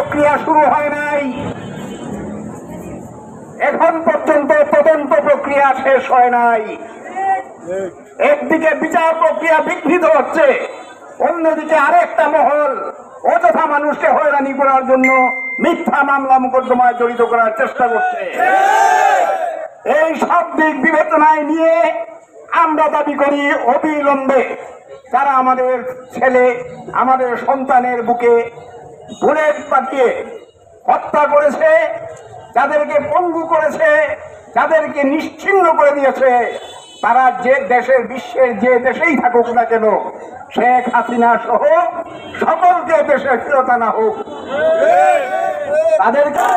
প্রক্রিয়া শুরু হয় নাই, এখন পর্যন্ত তদন্ত প্রক্রিয়া শেষ হয় নাই। একদিকে বিচার প্রক্রিয়া বিঘ্নিত হচ্ছে, অন্যদিকে আরেকটা মহল অযথা মানুষকে হয়রানি করার জন্য মিথ্যা মামলা মোকদ্দমায় জড়িত করার চেষ্টা করছে। এই সব দিক বিবেচনায় নিয়ে আমরা দাবি করি অবিলম্বে তারা আমাদের ছেলে, আমাদের সন্তানের বুকে বুলেট পাঠিয়ে হত্যা করেছে, যাদেরকে পঙ্গু করেছে, যাদেরকে নিশ্চিহ্ন করে দিয়েছে, তারা যে দেশের, বিশ্বের যে দেশেই থাকুক না কেন, শেখ হাসিনা সহ সকলকে দেশে ফেরত আনা হোক। তাদেরকে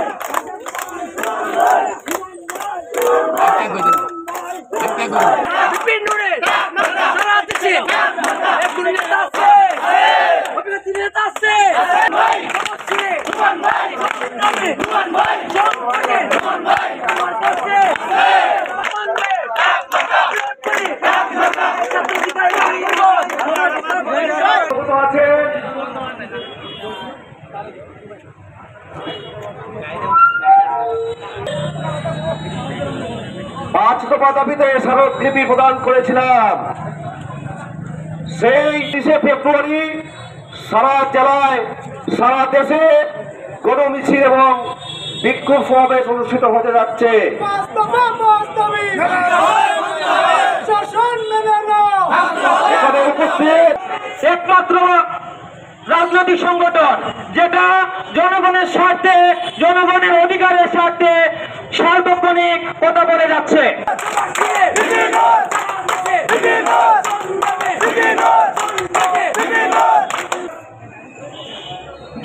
পাঁচ দফা দাবিতে স্মারকলিপি প্রদান করেছিলাম। সেই 30 ফেব্রুয়ারি সারা জেলায়, সারা দেশে গণমিছিল এবং বিক্ষোভ সমাবেশ অনুষ্ঠিত হতে যাচ্ছে। এখানে উপস্থিত একমাত্র রাজনৈতিক সংগঠন যেটা জনগণের স্বার্থে, জনগণের অধিকারের স্বার্থে সার্বক্ষণিক কথা বলে যাচ্ছে।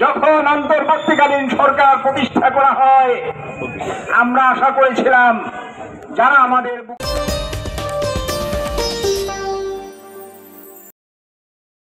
যখন অন্তর্বর্তীকালীন সরকার প্রতিষ্ঠা করা হয়, আমরা আশা করেছিলাম যারা আমাদের